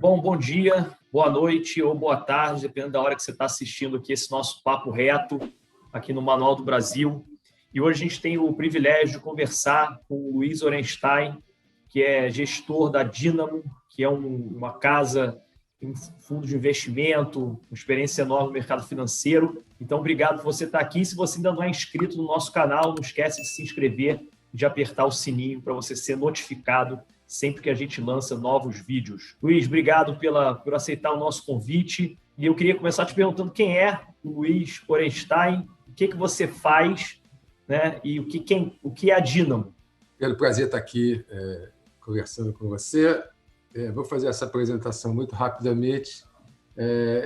Bom dia, boa noite ou boa tarde, dependendo da hora que você está assistindo aqui esse nosso papo reto aqui no Manual do Brasil. E hoje a gente tem o privilégio de conversar com o Luiz Orenstein, que é gestor da Dynamo, que é uma casa, um fundo de investimento, uma experiência enorme no mercado financeiro. Então, obrigado por você estar aqui. Se você ainda não é inscrito no nosso canal, não esquece de se inscrever e de apertar o sininho para você ser notificado sempre que a gente lança novos vídeos. Luiz, obrigado por aceitar o nosso convite. E eu queria começar te perguntando quem é o Luiz Orenstein, o que você faz, né? E o que é a Dynamo. Pelo prazer estar aqui conversando com você. Vou fazer essa apresentação muito rapidamente.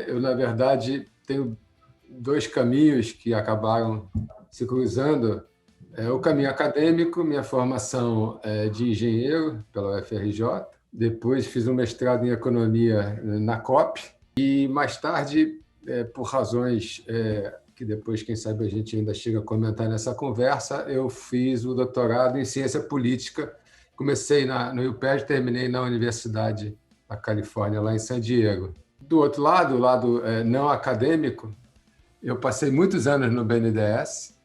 Eu, na verdade, tenho dois caminhos que acabaram se cruzando. O caminho acadêmico, minha formação é de engenheiro pela UFRJ, depois fiz um mestrado em economia na COP e, mais tarde, por razões que depois, quem sabe, a gente ainda chega a comentar nessa conversa, eu fiz o doutorado em ciência política. Comecei no UPED e terminei na Universidade da Califórnia, lá em San Diego. Do outro lado, o lado não acadêmico, eu passei muitos anos no BNDES,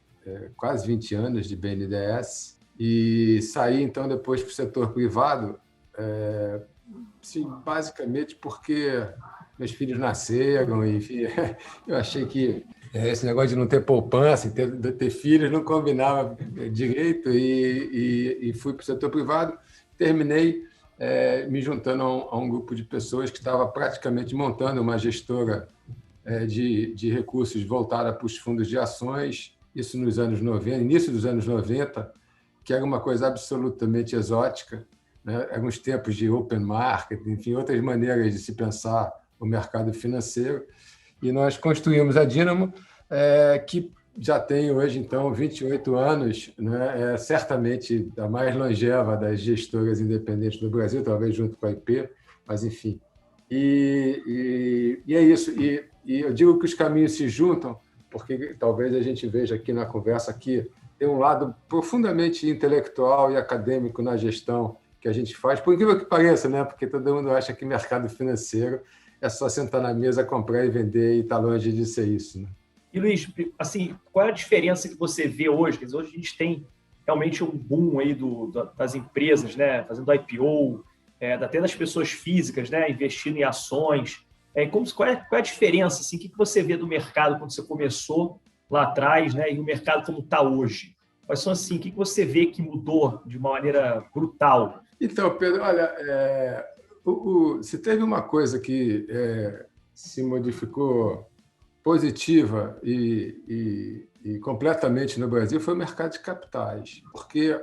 quase 20 anos de BNDES, e saí, então, depois para o setor privado, basicamente porque meus filhos nasceram, enfim, eu achei que esse negócio de não ter poupança, de ter filhos, não combinava direito, e fui para o setor privado, terminei me juntando a um grupo de pessoas que estava praticamente montando uma gestora de recursos voltada para os fundos de ações, isso nos anos 90, início dos anos 90, que era uma coisa absolutamente exótica, né? Eram os tempos de open market, enfim, outras maneiras de se pensar o mercado financeiro. E nós construímos a Dynamo, que já tem hoje, então, 28 anos, né? Certamente a mais longeva das gestoras independentes do Brasil, talvez junto com a IP, mas, enfim. E é isso. E eu digo que os caminhos se juntam, porque talvez a gente veja aqui na conversa que tem um lado profundamente intelectual e acadêmico na gestão que a gente faz, por incrível que pareça, né? Porque todo mundo acha que mercado financeiro é só sentar na mesa, comprar e vender, e está longe de ser isso, né? E, Luiz, assim, qual é a diferença que você vê hoje? Quer dizer, hoje a gente tem realmente um boom aí das empresas, né? Fazendo IPO, até das pessoas físicas, né? Investindo em ações. Qual é a diferença? Assim, o que você vê do mercado quando você começou lá atrás, né? E o mercado como está hoje? Quais são, assim, o que você vê que mudou de uma maneira brutal? Então, Pedro, olha, se teve uma coisa que se modificou positiva e completamente no Brasil, foi o mercado de capitais. Porque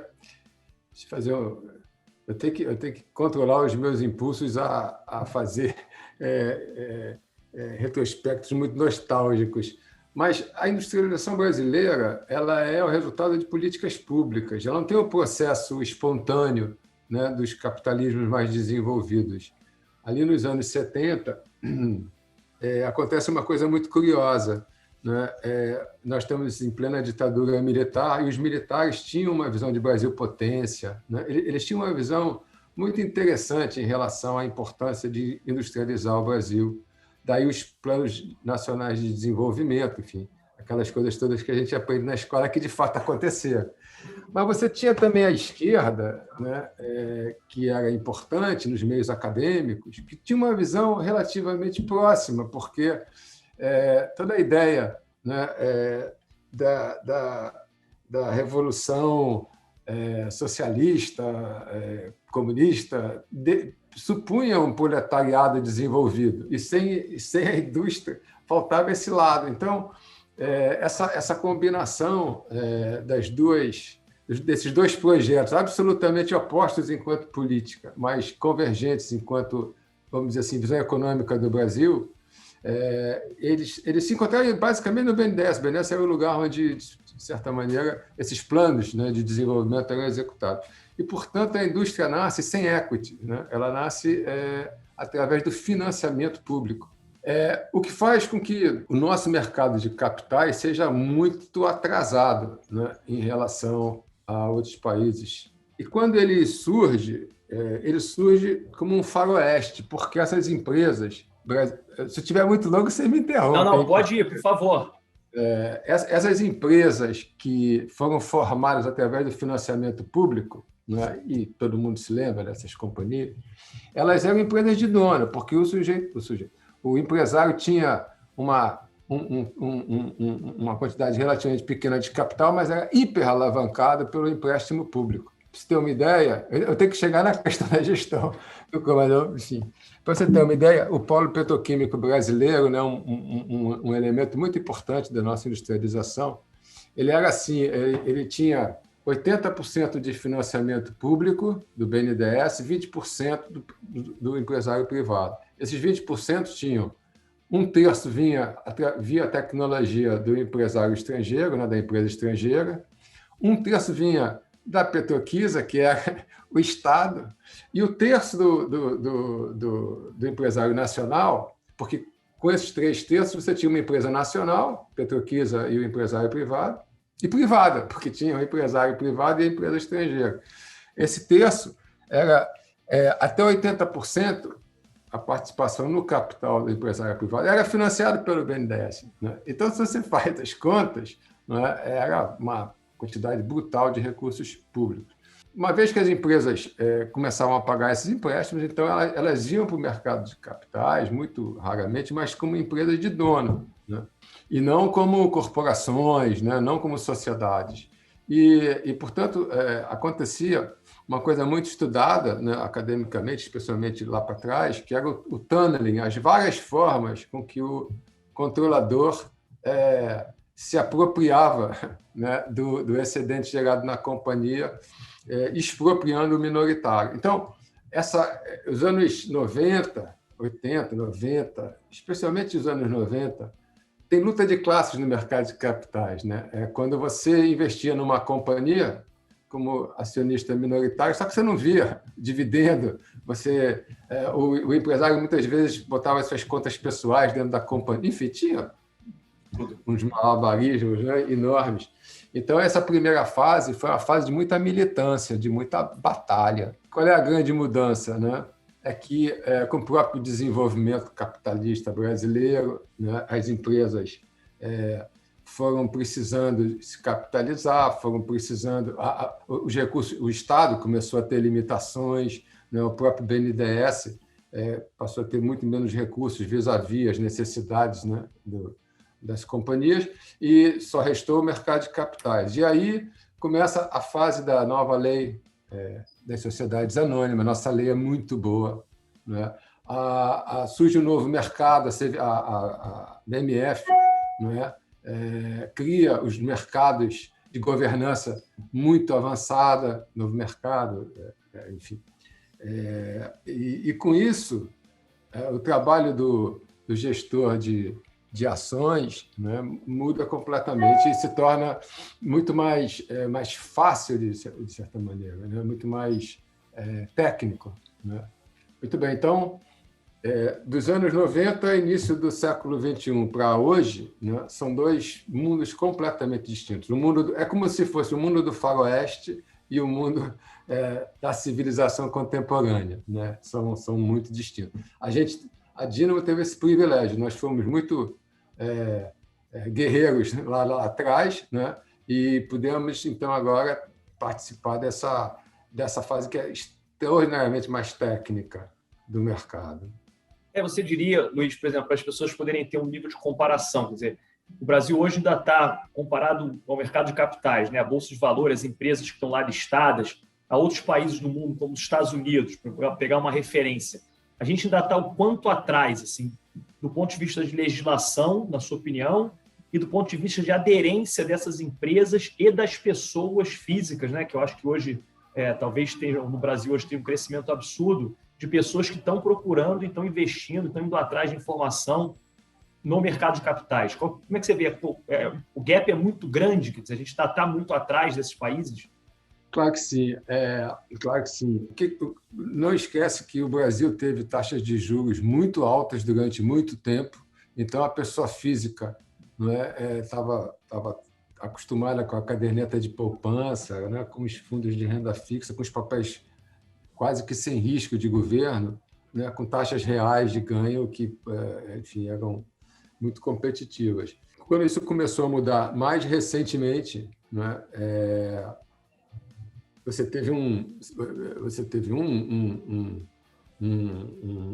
eu tenho que controlar os meus impulsos a fazer retrospectos muito nostálgicos. Mas a industrialização brasileira, ela é o resultado de políticas públicas. Ela não tem um processo espontâneo, né, dos capitalismos mais desenvolvidos. Ali nos anos 70, acontece uma coisa muito curiosa, né? Nós estamos em plena ditadura militar e os militares tinham uma visão de Brasil potência, né? Eles tinham uma visão muito interessante em relação à importância de industrializar o Brasil. Daí os planos nacionais de desenvolvimento, enfim, aquelas coisas todas que a gente aprende na escola que de fato aconteceram. Mas você tinha também a esquerda, né, que era importante nos meios acadêmicos, que tinha uma visão relativamente próxima, porque toda a ideia, né, da revolução socialista, comunista, supunha um proletariado desenvolvido, e sem a indústria faltava esse lado. Então, essa combinação desses dois projetos, absolutamente opostos enquanto política, mas convergentes enquanto, vamos dizer assim, visão econômica do Brasil, eles se encontraram basicamente no BNDES. O BNDES era o lugar onde, de certa maneira, esses planos, né, de desenvolvimento eram executados. E, portanto, a indústria nasce sem equity, né? Ela nasce através do financiamento público. O que faz com que o nosso mercado de capitais seja muito atrasado, né, em relação a outros países. E quando ele surge, ele surge como um faroeste, porque essas empresas... Se eu estiver muito longo, você me interrompe. Não, pode ir, por favor. Essas empresas que foram formadas através do financiamento público, né, e todo mundo se lembra dessas companhias, elas eram empresas de dono, porque o empresário tinha uma quantidade relativamente pequena de capital, mas era hiper alavancado pelo empréstimo público. Para você ter uma ideia, eu tenho que chegar na questão da gestão do comandante. Enfim, para você ter uma ideia, o polo petroquímico brasileiro, né, um elemento muito importante da nossa industrialização, ele era assim, ele tinha 80% de financiamento público do BNDES, 20% do empresário privado. Esses 20% tinham um terço via tecnologia do empresário estrangeiro, né, da empresa estrangeira, um terço vinha da Petroquisa, que era o Estado, e o terço do empresário nacional, porque com esses 3/3 você tinha uma empresa nacional, Petroquisa e o empresário privado, e privada, porque tinha o empresário privado e a empresa estrangeira. Esse terço era até 80%, a participação no capital do empresário privado era financiado pelo BNDES. Né? Então, se você faz as contas, né, era uma quantidade brutal de recursos públicos. Uma vez que as empresas começavam a pagar esses empréstimos, então elas iam para o mercado de capitais, muito raramente, mas como empresas de dono, né? E não como corporações, né? Não como sociedades. E portanto, acontecia uma coisa muito estudada, né, academicamente, especialmente lá para trás, que era o tunneling, as várias formas com que o controlador se apropriava, né, do excedente gerado na companhia, expropriando o minoritário. Então, os anos 90, 80, 90, especialmente os anos 90, tem luta de classes no mercado de capitais, né? Quando você investia numa companhia como acionista minoritário, só que você não via dividendo, o empresário muitas vezes botava suas contas pessoais dentro da companhia, enfim, tinha uns malabarismos, né, enormes. Então, essa primeira fase foi uma fase de muita militância, de muita batalha. Qual é a grande mudança, né? É que, com o próprio desenvolvimento capitalista brasileiro, né, as empresas foram precisando se capitalizar, foram precisando... os recursos, o Estado começou a ter limitações, né, o próprio BNDES passou a ter muito menos recursos vis-à-vis as necessidades, né, das companhias, e só restou o mercado de capitais. E aí começa a fase da nova lei das sociedades anônimas. Nossa lei é muito boa, né? Surge um novo mercado, a BMF, né? Cria os mercados de governança muito avançada, novo mercado, enfim. E com isso, o trabalho do gestor de ações, né, muda completamente e se torna muito mais fácil, de certa maneira, né, muito mais técnico. Né? Muito bem, então, dos anos 90, início do século XXI para hoje, né, são dois mundos completamente distintos. É como se fosse o mundo do faroeste e o mundo da civilização contemporânea. Né? São muito distintos. A Dínamo teve esse privilégio, nós fomos muito guerreiros lá atrás, né? E pudemos, então, agora participar dessa fase que é extraordinariamente mais técnica do mercado. Você diria, Luiz, por exemplo, para as pessoas poderem ter um nível de comparação, quer dizer, o Brasil hoje ainda está comparado ao mercado de capitais, né? A Bolsa de Valores, as empresas que estão lá listadas, a outros países do mundo, como os Estados Unidos, para pegar uma referência. A gente ainda está o quanto atrás, assim, do ponto de vista de legislação, na sua opinião, e do ponto de vista de aderência dessas empresas e das pessoas físicas, né? Que eu acho que hoje, talvez no Brasil hoje tem um crescimento absurdo de pessoas que estão procurando, estão investindo, estão indo atrás de informação no mercado de capitais. Como é que você vê? O gap é muito grande, quer dizer, a gente está muito atrás desses países? Claro que sim, claro que sim. Não esquece que o Brasil teve taxas de juros muito altas durante muito tempo, então a pessoa física estava acostumada com a caderneta de poupança, né, com os fundos de renda fixa, com os papéis quase que sem risco de governo, né, com taxas reais de ganho que, enfim, eram muito competitivas. Quando isso começou a mudar mais recentemente, né, você teve um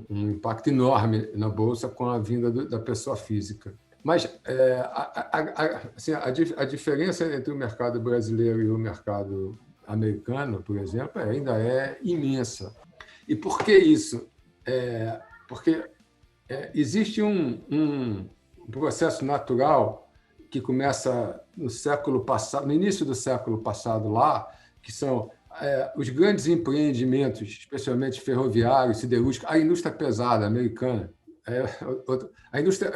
impacto enorme na Bolsa com a vinda da pessoa física. Mas assim, a diferença entre o mercado brasileiro e o mercado americano, por exemplo, ainda é imensa. E por que isso? Porque existe um processo natural que começa no século passado, no início do século passado lá, que são os grandes empreendimentos, especialmente ferroviários, siderúrgicos, a indústria pesada americana. A indústria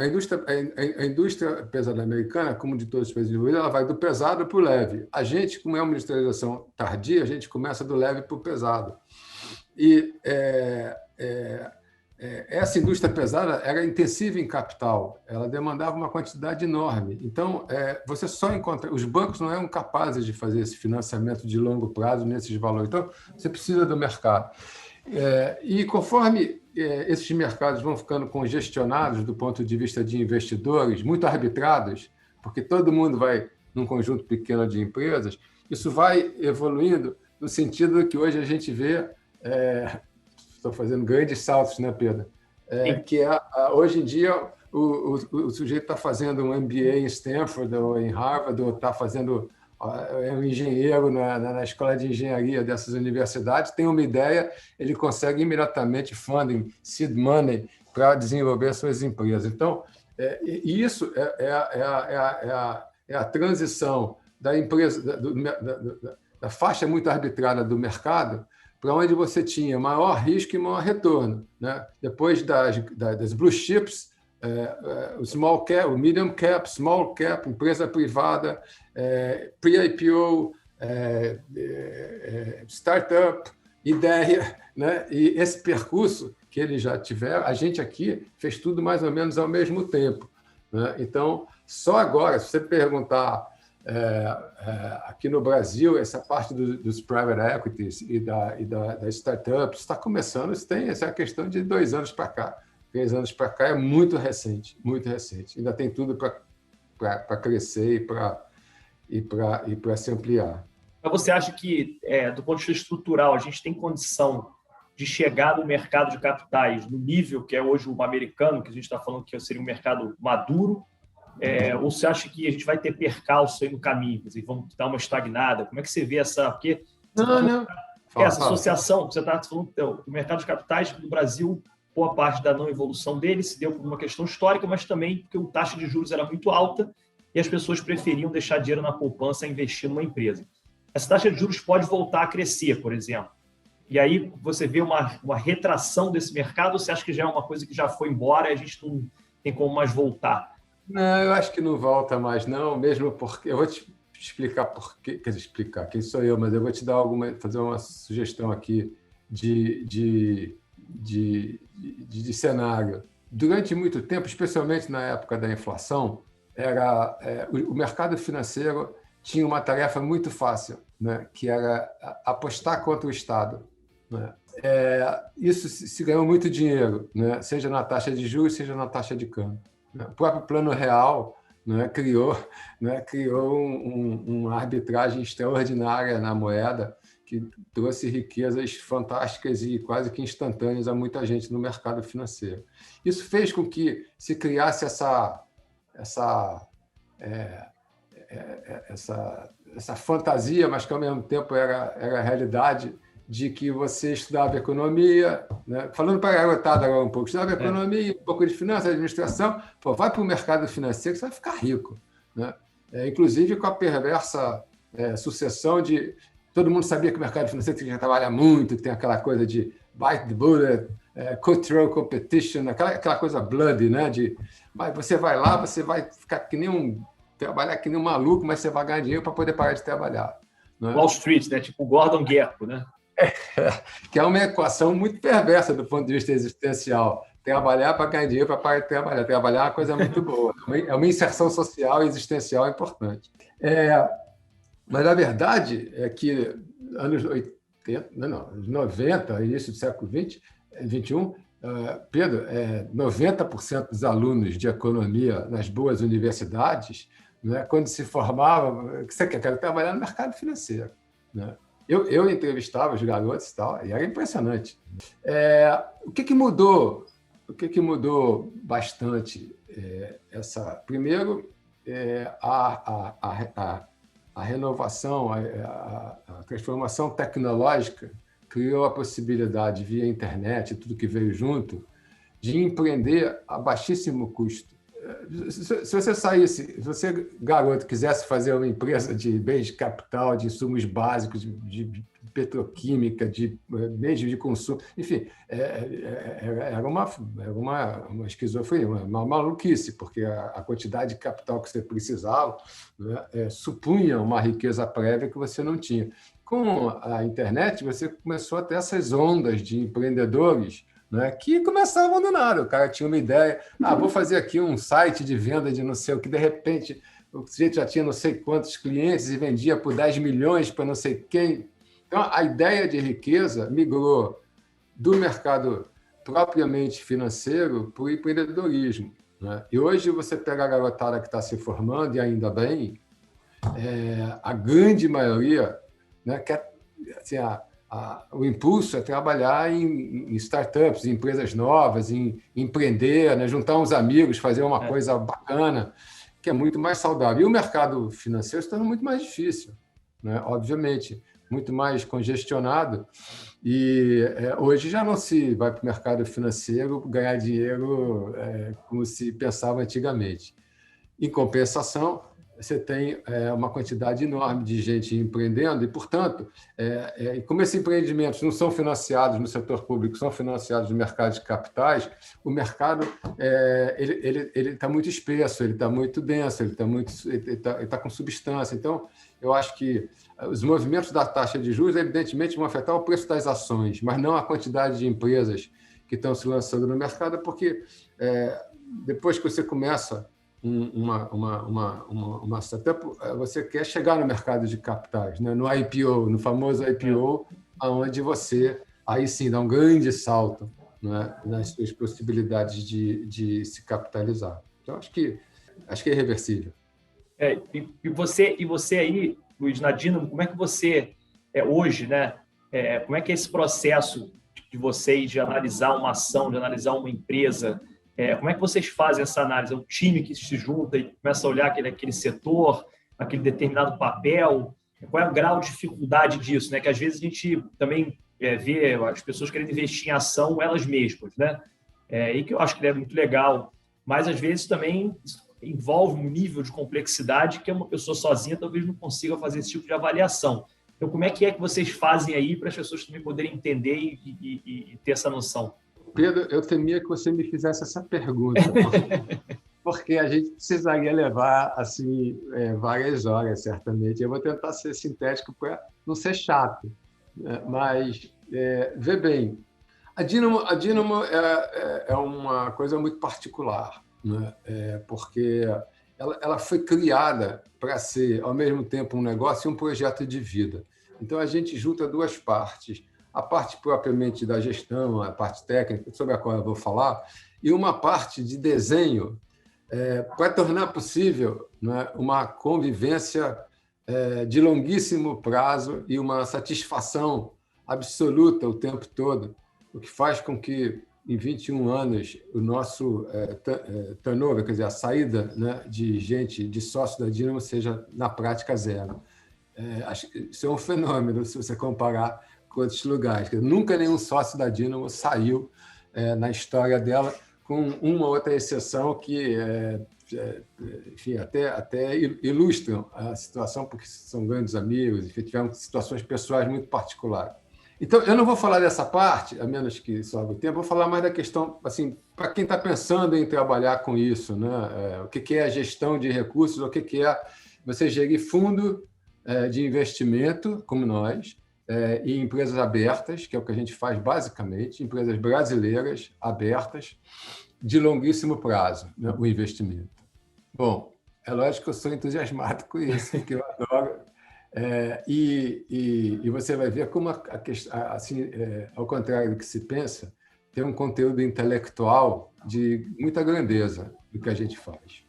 pesada americana, como de todos os países desenvolvidos, ela vai do pesado para o leve. A gente, como é uma industrialização tardia, a gente começa do leve para o pesado. E essa indústria pesada era intensiva em capital, ela demandava uma quantidade enorme. Então, você só encontra... Os bancos não eram capazes de fazer esse financiamento de longo prazo nesses valores. Então, você precisa do mercado. E conforme esses mercados vão ficando congestionados do ponto de vista de investidores, muito arbitrados, porque todo mundo vai num conjunto pequeno de empresas, isso vai evoluindo no sentido que hoje a gente vê... Estou fazendo grandes saltos, né, Pedro? Hoje em dia, o sujeito está fazendo um MBA em Stanford ou em Harvard, ou está fazendo um engenheiro na escola de engenharia dessas universidades, tem uma ideia, ele consegue imediatamente funding, seed money, para desenvolver suas empresas. Então, isso é a transição da empresa, da faixa muito arbitrária do mercado, para onde você tinha maior risco e maior retorno, né? Depois das blue chips, o small cap, o medium cap, small cap, empresa privada, pre-IPO, startup, ideia, né? E esse percurso que eles já tiveram, a gente aqui fez tudo mais ou menos ao mesmo tempo, né? Então, só agora, se você perguntar aqui no Brasil, essa parte dos private equities e da startups está começando, essa é a questão de 2 anos para cá. 3 anos para cá é muito recente, muito recente. Ainda tem tudo para crescer e para se ampliar. Mas você acha que, do ponto de vista estrutural, a gente tem condição de chegar no mercado de capitais no nível que é hoje o americano, que a gente está falando que seria um mercado maduro, ou você acha que a gente vai ter percalço aí no caminho, e vamos dar uma estagnada? Como é que você vê essa... Porque essa associação, você está falando do mercado de capitais no Brasil, boa parte da não evolução dele se deu por uma questão histórica, mas também porque a taxa de juros era muito alta e as pessoas preferiam deixar dinheiro na poupança e investir numa empresa. Essa taxa de juros pode voltar a crescer, por exemplo. E aí você vê uma retração desse mercado, ou você acha que já é uma coisa que já foi embora e a gente não tem como mais voltar? Não, eu acho que não volta mais, não, mesmo porque... Eu vou te explicar por quê, quer dizer, explicar quem sou eu, mas eu vou te dar fazer uma sugestão aqui de cenário. Durante muito tempo, especialmente na época da inflação, o mercado financeiro tinha uma tarefa muito fácil, né, que era apostar contra o Estado, né? Isso se ganhou muito dinheiro, né, seja na taxa de juros, seja na taxa de câmbio. O próprio Plano Real, né, criou uma arbitragem extraordinária na moeda que trouxe riquezas fantásticas e quase que instantâneas a muita gente no mercado financeiro. Isso fez com que se criasse essa fantasia, mas que ao mesmo tempo era a realidade, de que você estudava economia, né? Falando para a garotada agora um pouco, estudava economia, um pouco de finanças, administração, vai para o mercado financeiro que você vai ficar rico, né? Inclusive com a perversa sucessão de... Todo mundo sabia que o mercado financeiro tinha que trabalhar muito, que tem aquela coisa de bite the bullet, cutthroat competition, aquela coisa bloody, né? Mas você vai lá, você vai ficar trabalhar que nem um maluco, mas você vai ganhar dinheiro para poder parar de trabalhar, né? Wall Street, né? Tipo o Gordon Gekko, né? Que é uma equação muito perversa do ponto de vista existencial. Trabalhar para ganhar dinheiro para parar de trabalhar. Trabalhar é uma coisa muito boa. É uma inserção social e existencial importante. Mas a verdade é que 90, início do século XX, XXI, Pedro, 90% dos alunos de economia nas boas universidades, né, quando se formava, o que você quer? Quero trabalhar no mercado financeiro. Né? Eu entrevistava os garotos e tal, e era impressionante. O que mudou? O que mudou bastante? Primeiro, a renovação, a transformação tecnológica criou a possibilidade, via internet e tudo que veio junto, de empreender a baixíssimo custo. Se você saísse, se você, garoto, quisesse fazer uma empresa de bens de capital, de insumos básicos, de petroquímica, de meios de consumo, enfim, era uma esquizofrenia, uma maluquice, porque a quantidade de capital que você precisava, né, supunha uma riqueza prévia que você não tinha. Com a internet, você começou a ter essas ondas de empreendedores, né, que começavam do nada. O cara tinha uma ideia, vou fazer aqui um site de venda de não sei o que, de repente o sujeito já tinha não sei quantos clientes e vendia por 10 milhões para não sei quem. Então, a ideia de riqueza migrou do mercado propriamente financeiro para o empreendedorismo. Né? E hoje você pega a garotada que está se formando, e ainda bem, a grande maioria, né, quer, assim, o impulso é trabalhar em startups, em empresas novas, em empreender, né? Juntar uns amigos, fazer uma coisa bacana, que é muito mais saudável. E o mercado financeiro se torna muito mais difícil, né? Obviamente, muito mais congestionado. E hoje já não se vai para o mercado financeiro ganhar dinheiro como se pensava antigamente. Em compensação, você tem uma quantidade enorme de gente empreendendo e, portanto, como esses empreendimentos não são financiados no setor público, são financiados no mercado de capitais, o mercado ele está muito espesso, ele está muito denso, ele está com substância. Então, eu acho que os movimentos da taxa de juros, evidentemente, vão afetar o preço das ações, mas não a quantidade de empresas que estão se lançando no mercado, porque depois que você começa uma startup, você quer chegar no mercado de capitais, né? No IPO, no famoso IPO, onde você, aí sim, dá um grande salto, né, nas suas possibilidades de se capitalizar. Então, acho que é irreversível. E você aí, Luiz, na Dínamo, como é que você, hoje, né, como é que é esse processo de vocês de analisar uma ação, de analisar uma empresa? Como é que vocês fazem essa análise? É um time que se junta e começa a olhar aquele setor, aquele determinado papel? Qual é o grau de dificuldade disso? Né? Que às vezes a gente também vê as pessoas querendo investir em ação elas mesmas, né? E que eu acho que é muito legal, mas às vezes também envolve um nível de complexidade que uma pessoa sozinha talvez não consiga fazer esse tipo de avaliação. Então, como é que vocês fazem aí para as pessoas também poderem entender e ter essa noção? Pedro, eu temia que você me fizesse essa pergunta, porque a gente precisaria levar assim, várias horas, certamente. Eu vou tentar ser sintético para não ser chato, né? Mas, vê bem, a Dínamo é uma coisa muito particular, né? Porque ela foi criada para ser, ao mesmo tempo, um negócio e um projeto de vida. Então, a gente junta duas partes. A parte propriamente da gestão, a parte técnica, sobre a qual eu vou falar, e uma parte de desenho para tornar possível, né, uma convivência de longuíssimo prazo e uma satisfação absoluta o tempo todo, o que faz com que, em 21 anos, o nosso turnover, quer dizer, a saída, né, de gente, de sócio da Dínamo, seja, na prática, zero. Isso é um fenômeno, se você comparar com outros lugares. Nunca nenhum sócio da Dínamo saiu na história dela, com uma outra exceção que, enfim, até ilustram a situação, porque são grandes amigos, enfim, tivemos situações pessoais muito particulares. Então, eu não vou falar dessa parte, a menos que sobre o tempo, vou falar mais da questão, assim, para quem está pensando em trabalhar com isso, né? O que é a gestão de recursos, o que é você gerir fundo de investimento, como nós, e empresas abertas, que é o que a gente faz basicamente, empresas brasileiras abertas, de longuíssimo prazo, né, o investimento. Bom, é lógico que eu sou entusiasmado com isso, porque eu adoro E você vai ver como, assim, ao contrário do que se pensa, tem um conteúdo intelectual de muita grandeza do que a gente faz.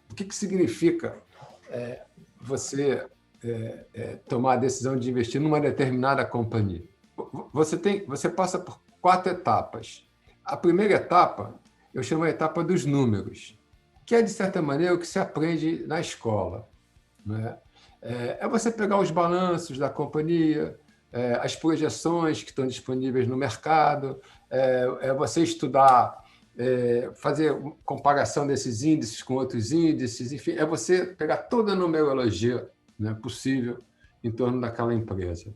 O que significa você tomar a decisão de investir numa determinada companhia? Você passa por 4 etapas. A primeira etapa, eu chamo a etapa dos números, que é, de certa maneira, o que se aprende na escola, né? É você pegar os balanços da companhia, as projeções que estão disponíveis no mercado, é você estudar, fazer comparação desses índices com outros índices, enfim, é você pegar toda a numerologia, né, possível em torno daquela empresa.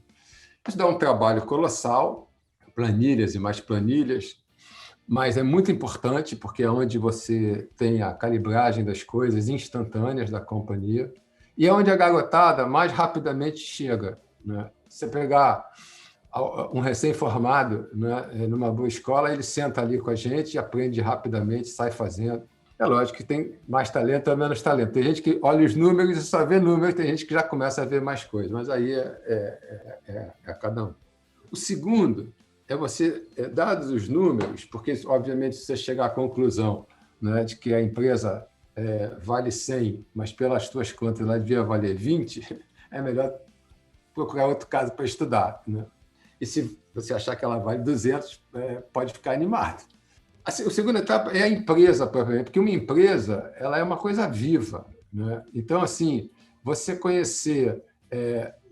Isso dá um trabalho colossal, planilhas e mais planilhas, mas é muito importante porque é onde você tem a calibragem das coisas instantâneas da companhia e é onde a garotada mais rapidamente chega, né? Você pegar um recém-formado, né, numa boa escola, ele senta ali com a gente, aprende rapidamente, sai fazendo. É lógico que tem mais talento ou menos talento. Tem gente que olha os números e só vê números, tem gente que já começa a ver mais coisas, mas aí é cada um. O segundo é você, dados os números, porque, obviamente, se você chegar à conclusão, né, de que a empresa vale 100, mas pelas tuas contas ela devia valer 20, é melhor procurar outro caso para estudar, né? E se você achar que ela vale 200, pode ficar animado. A segunda etapa é a empresa, propriamente, porque uma empresa ela é uma coisa viva, né? Então, assim, você conhecer,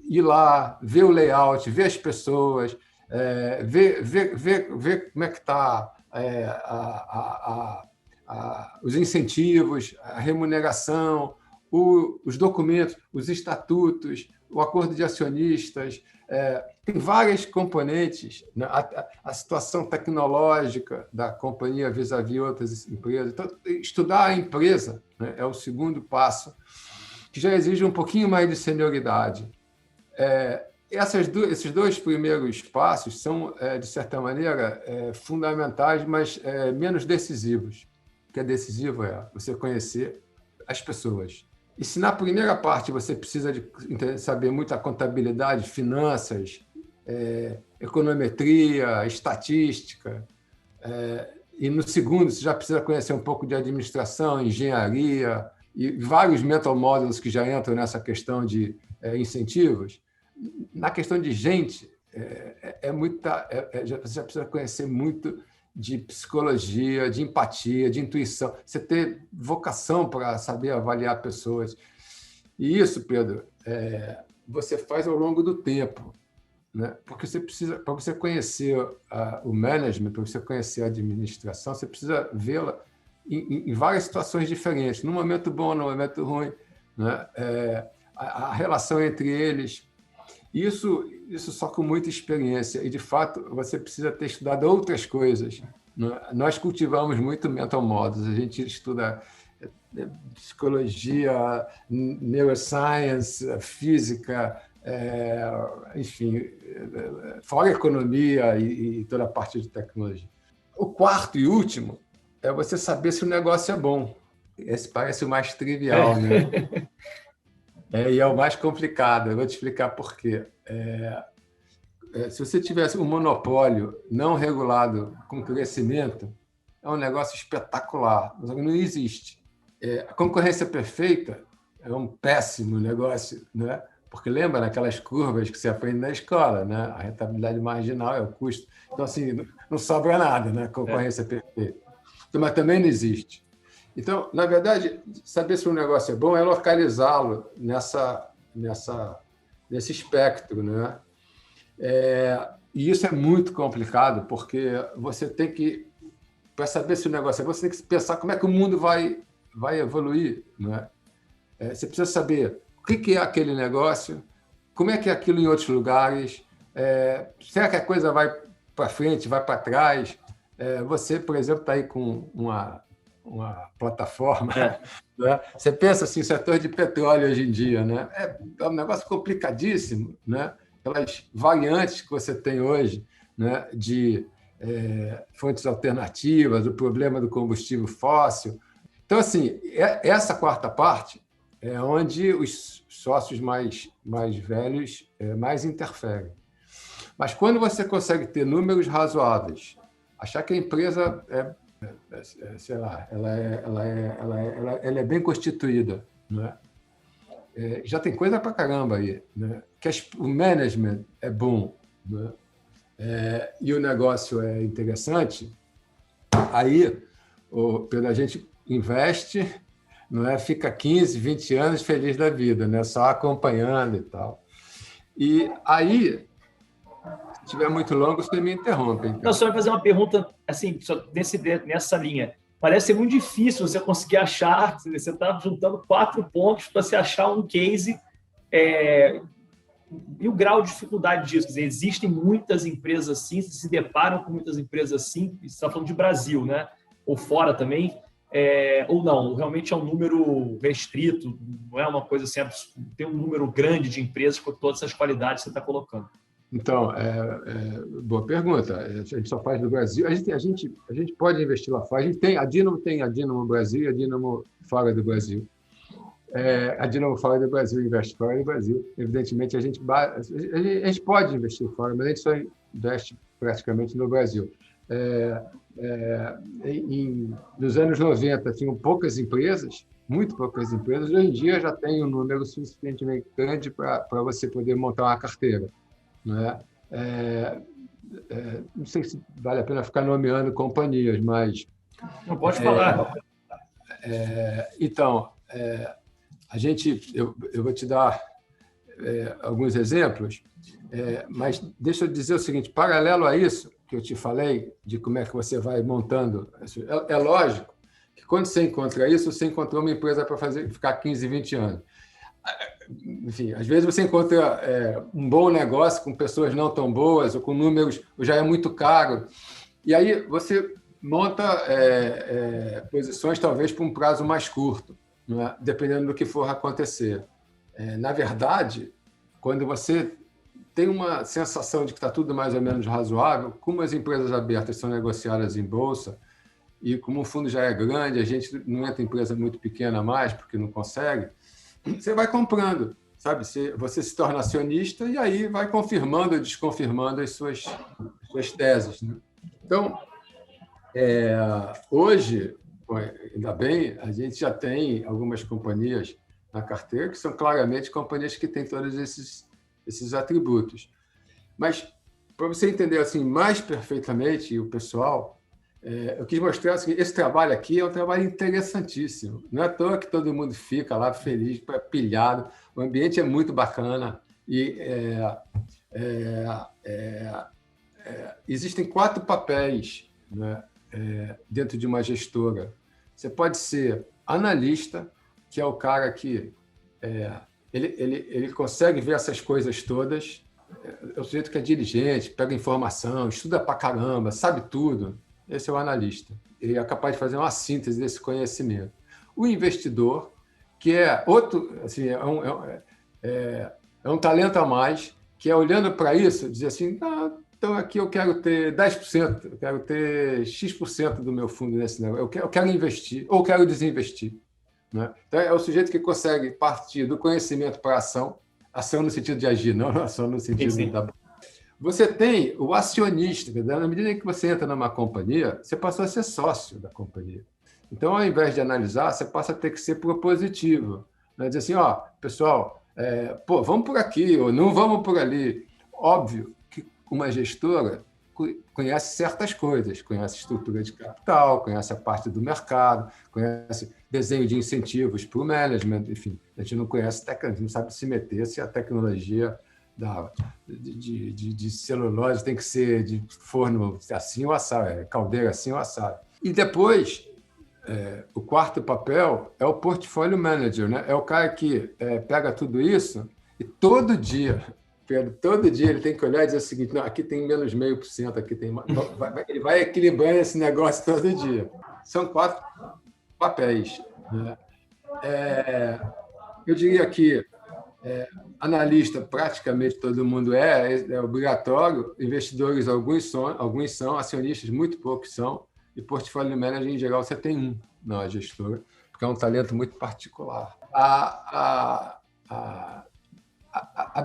ir lá, ver o layout, ver as pessoas, ver como é que está os incentivos, a remuneração, os documentos, os estatutos, o acordo de acionistas, tem várias componentes, né? A situação tecnológica da companhia vis-à-vis outras empresas. Então, estudar a empresa, né, é o segundo passo, que já exige um pouquinho mais de senioridade. Esses 2 primeiros passos são, de certa maneira, fundamentais, mas menos decisivos. O que é decisivo é você conhecer as pessoas. E se na primeira parte você precisa de saber muito a contabilidade, finanças, econometria, estatística, e no segundo você já precisa conhecer um pouco de administração, engenharia e vários mental models que já entram nessa questão de incentivos, na questão de gente, você já precisa conhecer muito de psicologia, de empatia, de intuição, você ter vocação para saber avaliar pessoas. E isso, Pedro, você faz ao longo do tempo, né? Porque você precisa, para você conhecer o management, para você conhecer a administração, você precisa vê-la em várias situações diferentes, num momento bom, num momento ruim, né? A relação entre eles. Isso só com muita experiência. E, de fato, você precisa ter estudado outras coisas. Nós cultivamos muito mental models. A gente estuda psicologia, neuroscience, física, enfim, fora a economia e toda a parte de tecnologia. O quarto e último é você saber se o negócio é bom. Esse parece o mais trivial, né? E é o mais complicado. Eu vou te explicar por quê. Se você tivesse um monopólio não regulado com crescimento, é um negócio espetacular, mas não existe. A concorrência perfeita é um péssimo negócio, né? Porque lembra daquelas curvas que você aprende na escola, né? A rentabilidade marginal é o custo. Então, assim, não sobra nada, né? Concorrência perfeita. Mas também não existe. Então, na verdade, saber se um negócio é bom é localizá-lo nesse espectro, né? E isso é muito complicado, porque você tem que, para saber se o negócio é bom, você tem que pensar como é que o mundo vai evoluir, né? Você precisa saber o que é aquele negócio, como é que é aquilo em outros lugares, será que a coisa vai para frente, vai para trás? Você, por exemplo, está aí com uma plataforma, né? Você pensa assim, setor de petróleo hoje em dia, né? É um negócio complicadíssimo, né? Pelas variantes que você tem hoje, né? De fontes alternativas, o problema do combustível fóssil. Então, assim, essa quarta parte é onde os sócios mais velhos mais interferem. Mas quando você consegue ter números razoáveis, achar que a empresa sei lá, ela é bem constituída, né? Já tem coisa para caramba aí, né? Que o management é bom, né? E o negócio é interessante, aí a gente investe, não é? Fica 15, 20 anos feliz da vida, né? Só acompanhando e tal. E aí, se estiver muito longo, você me interrompe. Então. Não, só vai fazer uma pergunta assim, nessa linha. Parece ser muito difícil você conseguir achar, você está juntando 4 pontos para você achar um case. E o grau de dificuldade disso? Quer dizer, existem muitas empresas assim, se deparam com muitas empresas assim, você está falando de Brasil, né? Ou fora também, ou não? Realmente é um número restrito, não é uma coisa assim, tem um número grande de empresas com todas essas qualidades que você está colocando. Então, boa pergunta. A gente só faz no Brasil. A gente pode investir lá fora. A Dynamo tem a Dynamo Brasil e a Dynamo fora do Brasil. A Dynamo fora do Brasil investe fora do Brasil. Evidentemente, a gente pode investir fora, mas a gente só investe praticamente no Brasil. Nos anos 90, tinham poucas empresas, muito poucas empresas. Hoje em dia, já tem um número suficientemente grande para você poder montar uma carteira. Não não sei se vale a pena ficar nomeando companhias, mas... Não pode falar. Então, eu vou te dar alguns exemplos, mas deixa eu dizer o seguinte, paralelo a isso que eu te falei, de como é que você vai montando, é lógico que quando você encontra isso, você encontrou uma empresa para ficar 15, 20 anos. Enfim, às vezes você encontra um bom negócio com pessoas não tão boas, ou com números, ou já é muito caro, e aí você monta posições talvez para um prazo mais curto, não é? Dependendo do que for acontecer. Na verdade, quando você tem uma sensação de que está tudo mais ou menos razoável, como as empresas abertas são negociadas em bolsa, e como o fundo já é grande, a gente não entra em empresa muito pequena mais, porque não consegue, você vai comprando, sabe? Você se torna acionista e aí vai confirmando ou desconfirmando as suas teses, né? Então, hoje, ainda bem, a gente já tem algumas companhias na carteira que são claramente companhias que têm todos esses atributos. Mas, para você entender assim mais perfeitamente o pessoal, eu quis mostrar assim, esse trabalho aqui é um trabalho interessantíssimo. Não é à toa que todo mundo fica lá feliz, pilhado. O ambiente é muito bacana e existem 4 papéis, né, dentro de uma gestora. Você pode ser analista, que é o cara que ele consegue ver essas coisas todas. É o sujeito que é dirigente, pega informação, estuda pra caramba, sabe tudo. Esse é o analista. Ele é capaz de fazer uma síntese desse conhecimento. O investidor, que é outro, assim, é um talento a mais, que é olhando para isso, dizer assim, então aqui eu quero ter 10%, eu quero ter X% do meu fundo nesse negócio, eu quero investir, ou quero desinvestir, né? Então, é o sujeito que consegue partir do conhecimento para a ação no sentido de agir, não ação no sentido da... Você tem o acionista, na medida em que você entra numa companhia, você passa a ser sócio da companhia. Então, ao invés de analisar, você passa a ter que ser propositivo, né? Dizer assim, pessoal, vamos por aqui, ou não vamos por ali. Óbvio que uma gestora conhece certas coisas, conhece estrutura de capital, conhece a parte do mercado, conhece desenho de incentivos para o management, enfim, a gente não conhece, a gente não sabe se meter se a tecnologia de celulose tem que ser de forno assim ou assado, caldeira assim ou assado. E depois, o 4º papel é o portfólio manager, né? É o cara que pega tudo isso e todo dia ele tem que olhar e dizer o seguinte, não, aqui tem menos 0,5%, aqui tem mais. Ele vai equilibrando esse negócio todo dia. São 4 papéis, né? Eu diria que analista, praticamente todo mundo é obrigatório, investidores, alguns são, acionistas, muito poucos são, e portfólio manager, em geral, você tem um na gestora, porque é um talento muito particular. A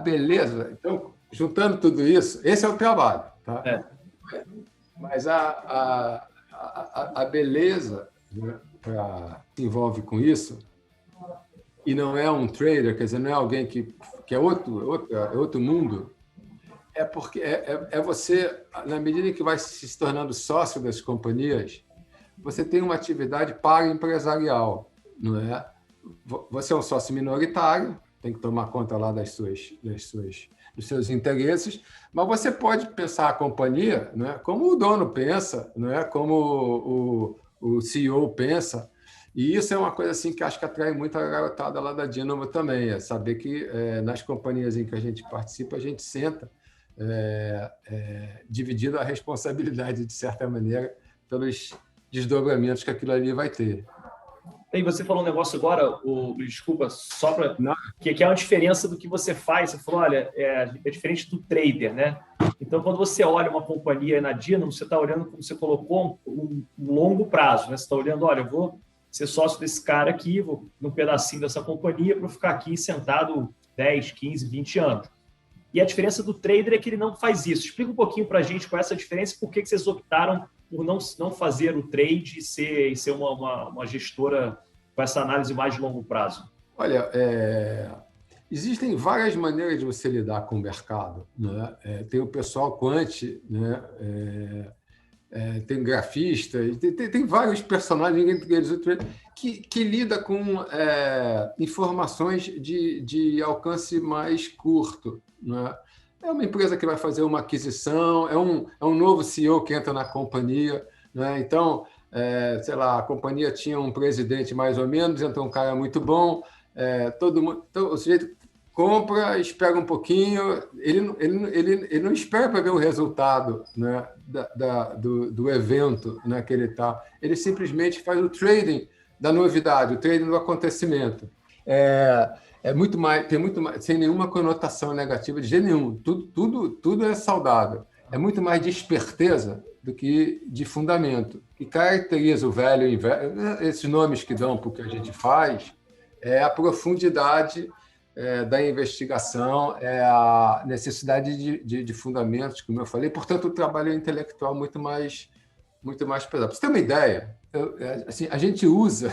beleza, então, juntando tudo isso, esse é o trabalho, tá? Mas a beleza, né, que envolve com isso, e não é um trader, quer dizer, não é alguém que é outro mundo, é porque você, na medida em que vai se tornando sócio das companhias, você tem uma atividade para-empresarial, não é? Você é um sócio minoritário, tem que tomar conta lá dos seus interesses, mas você pode pensar a companhia, não é? Como o dono pensa, não é? Como o CEO pensa. E isso é uma coisa assim que acho que atrai muito a garotada lá da Dynamo também, é saber que nas companhias em que a gente participa, a gente senta dividindo a responsabilidade, de certa maneira, pelos desdobramentos que aquilo ali vai ter. E você falou um negócio agora, desculpa, só para que é uma diferença do que você faz. Você falou, olha, é diferente do trader, né? Então, quando você olha uma companhia na Dynamo, você está olhando, como você colocou, um longo prazo, né? Você está olhando, olha, eu vou ser sócio desse cara aqui, vou num pedacinho dessa companhia para ficar aqui sentado 10, 15, 20 anos. E a diferença do trader é que ele não faz isso. Explica um pouquinho para a gente qual é essa diferença e por que vocês optaram por não fazer o trade e ser uma gestora com essa análise mais de longo prazo. Olha, existem várias maneiras de você lidar com o mercado, né? Tem o pessoal quant, né? Tem grafista, tem vários personagens entre eles que lida com informações de alcance mais curto, né? É uma empresa que vai fazer uma aquisição, é um novo CEO que entra na companhia, né? Então, sei lá, a companhia tinha um presidente mais ou menos, entrou um cara muito bom, todo mundo, então, o sujeito compra, espera um pouquinho, ele não espera para ver o resultado, né, do evento, né, que ele está. Ele simplesmente faz o trading da novidade, o trading do acontecimento. Tem muito mais, sem nenhuma conotação negativa de jeito nenhum. Tudo é saudável. É muito mais de esperteza do que de fundamento. O que caracteriza o velho e esses nomes que dão para o que a gente faz é a profundidade da investigação, a necessidade de fundamentos, como eu falei. Portanto, o trabalho intelectual muito mais pesado. Para você ter uma ideia, assim, a gente usa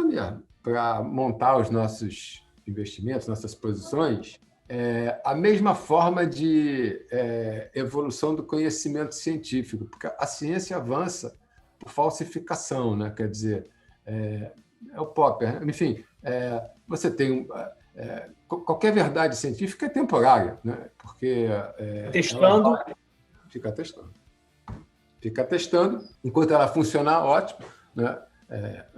mesmo, para montar os nossos investimentos, nossas posições, a mesma forma de evolução do conhecimento científico, porque a ciência avança por falsificação, né? Quer dizer, é o Popper, enfim, você tem qualquer verdade científica é temporária, né? Porque testando, fica testando, enquanto ela funcionar, ótimo, né?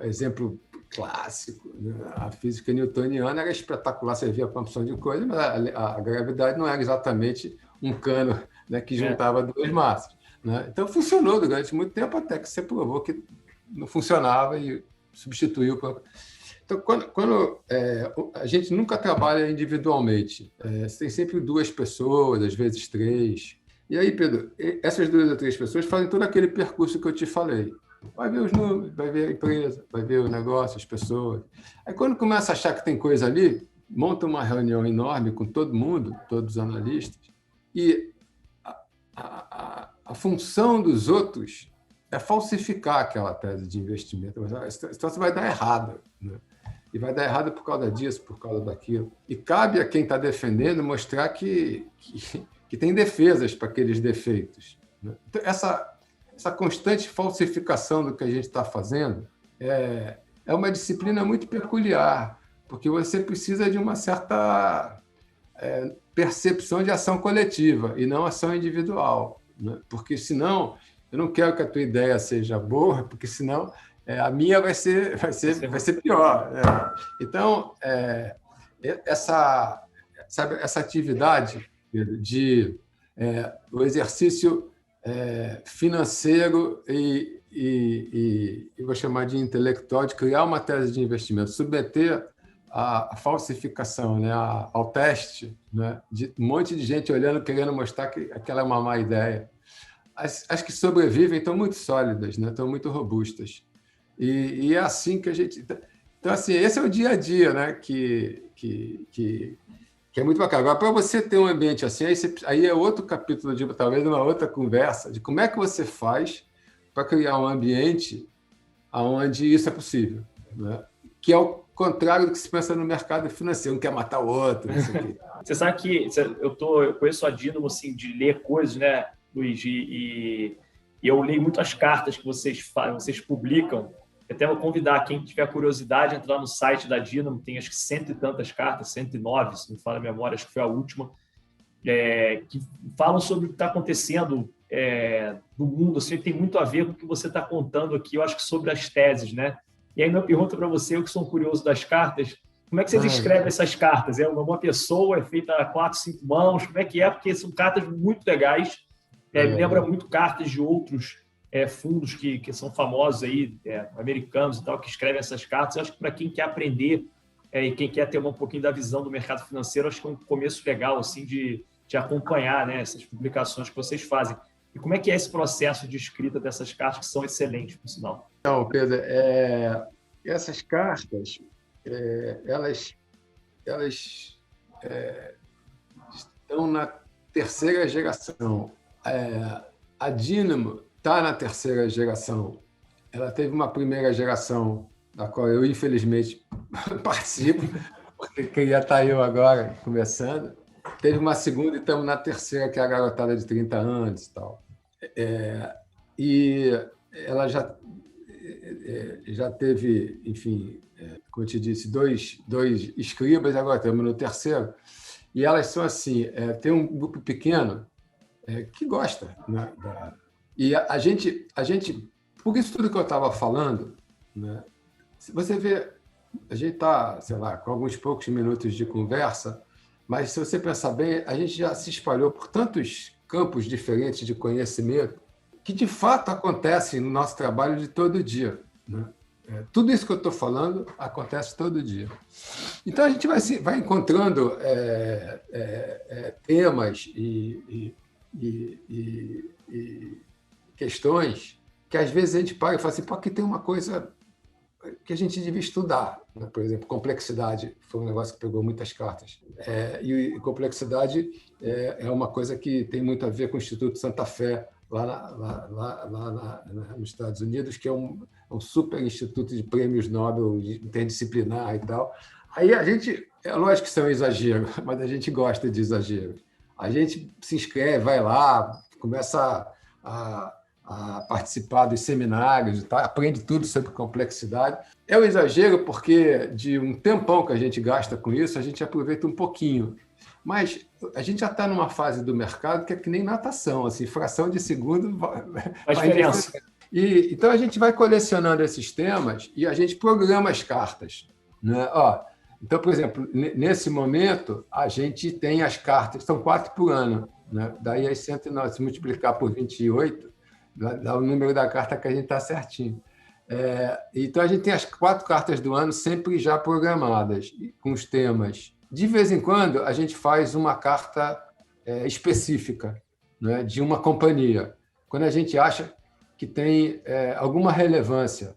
Exemplo clássico, né? A física newtoniana era espetacular, servia para uma opção de coisa, mas a gravidade não era exatamente um cano, né, que juntava duas massas, né? Então funcionou durante muito tempo, até que você provou que não funcionava e substituiu. Então, quando a gente nunca trabalha individualmente, você tem sempre duas pessoas, às vezes três. E aí, Pedro, essas duas ou três pessoas fazem todo aquele percurso que eu te falei. Vai ver os números, vai ver a empresa, vai ver o negócio, as pessoas. Aí, quando começa a achar que tem coisa ali, monta uma reunião enorme com todo mundo, todos os analistas, e a função dos outros é falsificar aquela tese de investimento. Então, você vai dar errado, né? E vai dar errado por causa disso, por causa daquilo. E cabe a quem está defendendo mostrar que tem defesas para aqueles defeitos, né? Então, essa constante falsificação do que a gente está fazendo é uma disciplina muito peculiar, porque você precisa de uma certa percepção de ação coletiva e não ação individual, né? Porque, senão, eu não quero que a tua ideia seja boa, porque, senão, a minha vai ser pior, né? Então, essa atividade de o exercício financeiro e vou chamar de intelectual, de criar uma tese de investimento, submeter a falsificação, né, ao teste, né, de um monte de gente olhando, querendo mostrar que aquela é uma má ideia. As que sobrevivem estão muito sólidas, né, estão muito robustas. E é assim que a gente... Então, assim, esse é o dia a dia, né? Que é muito bacana. Agora, para você ter um ambiente assim, aí é outro capítulo, de talvez uma outra conversa, de como é que você faz para criar um ambiente onde isso é possível, né? Que é o contrário do que se pensa no mercado financeiro, um quer matar o outro, não sei o quê. Você sabe que eu conheço a Dínamo assim, de ler coisas, né, Luiz? E eu leio muito as cartas que vocês publicam. Até vou convidar quem tiver curiosidade a entrar no site da Dínamo, tem acho que cento e tantas cartas, 109, se não me falha a memória, acho que foi a última, que falam sobre o que está acontecendo no mundo. Assim, tem muito a ver com o que você está contando aqui, eu acho que sobre as teses, né? E aí, minha pergunta para você, eu que sou curioso das cartas, como é que vocês escrevem essas cartas? É uma pessoa, é feita a 4, 5 mãos? Como é que é? Porque são cartas muito legais. Me lembra muito cartas de outros fundos que são famosos aí, americanos e tal, que escrevem essas cartas. Eu acho que para quem quer aprender e quem quer ter um pouquinho da visão do mercado financeiro, acho que é um começo legal assim de acompanhar, né, essas publicações que vocês fazem. E como é que é esse processo de escrita dessas cartas, que são excelentes, por sinal? Então, Pedro, essas cartas, elas estão na terceira geração. A Dínamo está na terceira geração. Ela teve uma primeira geração, da qual eu, infelizmente, participo, porque queria estar eu agora começando. Teve uma segunda e estamos na terceira, que é a garotada de 30 anos e tal. E ela já teve, enfim, como eu te disse, dois escribas, agora estamos no terceiro. E elas são assim, tem um grupo pequeno que gosta, né? E a gente, por isso tudo que eu estava falando, né? Você vê, a gente está, sei lá, com alguns poucos minutos de conversa, mas se você pensar bem, a gente já se espalhou por tantos campos diferentes de conhecimento que, de fato, acontecem no nosso trabalho de todo dia, né? Tudo isso que eu estou falando acontece todo dia. Então, a gente vai encontrando temas e questões que, às vezes, a gente para e fala assim, pô, aqui tem uma coisa que a gente devia estudar, né? Por exemplo, complexidade foi um negócio que pegou muitas cartas. E complexidade é uma coisa que tem muito a ver com o Instituto Santa Fé, lá nos Estados Unidos, que é um super instituto de prêmios Nobel interdisciplinar e tal. Aí a gente, é lógico que isso é um exagero, mas a gente gosta de exagero. A gente se inscreve, vai lá, começa a participar dos seminários e tal, aprende tudo sobre complexidade. É um exagero porque, de um tempão que a gente gasta com isso, a gente aproveita um pouquinho. Mas a gente já está numa fase do mercado que é que nem natação, assim, fração de segundo faz diferença. Então, a gente vai colecionando esses temas e a gente programa as cartas, né? Então, por exemplo, nesse momento, a gente tem as cartas, são 4 por ano, né? Daí as 109, se multiplicar por 28, dá o número da carta que a gente está certinho. Então, a gente tem as 4 cartas do ano sempre já programadas, com os temas. De vez em quando, a gente faz uma carta específica, né, de uma companhia, quando a gente acha que tem alguma relevância.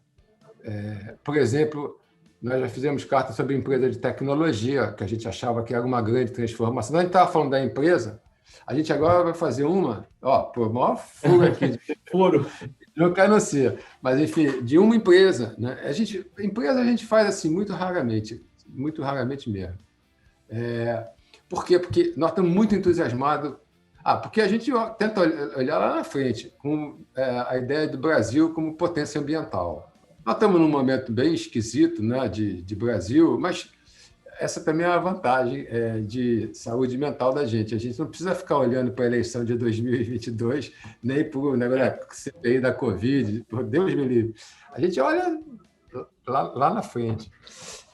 Por exemplo, nós já fizemos carta sobre empresa de tecnologia, que a gente achava que era uma grande transformação. A gente estava falando da empresa, a gente agora vai fazer uma, por maior furo aqui. Furo. Não quero ser, mas, enfim, de uma empresa, né? Empresa a gente faz assim muito raramente mesmo. Por quê? Porque nós estamos muito entusiasmados. Porque a gente tenta olhar lá na frente, com a ideia do Brasil como potência ambiental. Nós estamos num momento bem esquisito, né, de Brasil, mas essa também é uma vantagem de saúde mental da gente. A gente não precisa ficar olhando para a eleição de 2022, nem para o negócio da CPI da Covid, por Deus me livre. A gente olha lá na frente.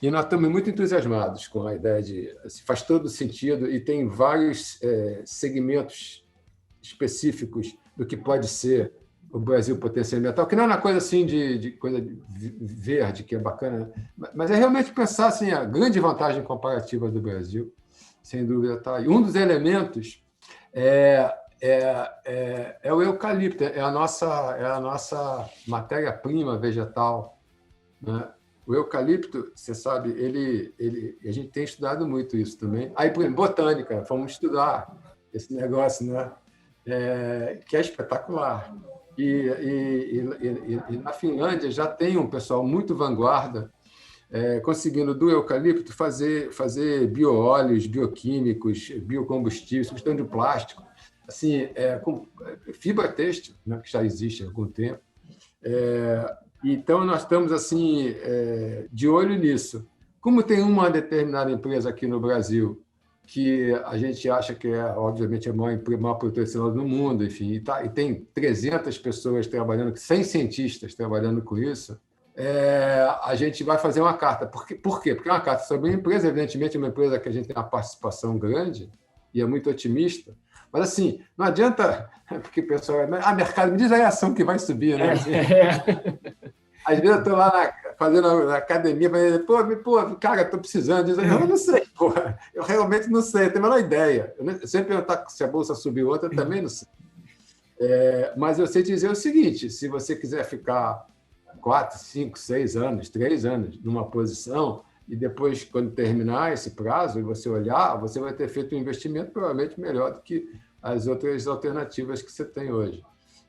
E nós estamos muito entusiasmados com a ideia de... Faz todo sentido e tem vários segmentos específicos do que pode ser o Brasil potência ambiental, que não é uma coisa assim de coisa verde, que é bacana, mas é realmente pensar assim, a grande vantagem comparativa do Brasil, sem dúvida está aí. Um dos elementos é o eucalipto, é a nossa matéria-prima vegetal né? O eucalipto, você sabe, a gente tem estudado muito isso também. Aí, por exemplo, botânica, fomos estudar esse negócio, né? Que é espetacular. E na Finlândia já tem um pessoal muito vanguarda conseguindo do eucalipto fazer bioóleos, bioquímicos, biocombustíveis, substituição de plástico, assim, com fibra têxtil, né, que já existe há algum tempo. Então, nós estamos assim de olho nisso. Como tem uma determinada empresa aqui no Brasil que a gente acha que obviamente, a maior produtora do mundo, enfim, e tem 300 pessoas trabalhando, 100 cientistas trabalhando com isso, a gente vai fazer uma carta. Por quê? Porque é uma carta sobre uma empresa, evidentemente, uma empresa que a gente tem uma participação grande e é muito otimista, mas, assim, não adianta, porque o pessoal mercado, me diz aí a ação que vai subir, né? Assim, às vezes eu estou lá fazendo na academia, pô, cara, estou precisando disso. Eu não sei, porra. Eu realmente não sei, eu tenho a menor ideia. Eu sempre perguntar se a bolsa subiu outra, eu também não sei. Mas eu sei te dizer o seguinte: se você quiser ficar 4, 5, 6 anos, 3 anos numa posição, e depois, quando terminar esse prazo, e você olhar, você vai ter feito um investimento provavelmente melhor do que as outras alternativas que você tem hoje.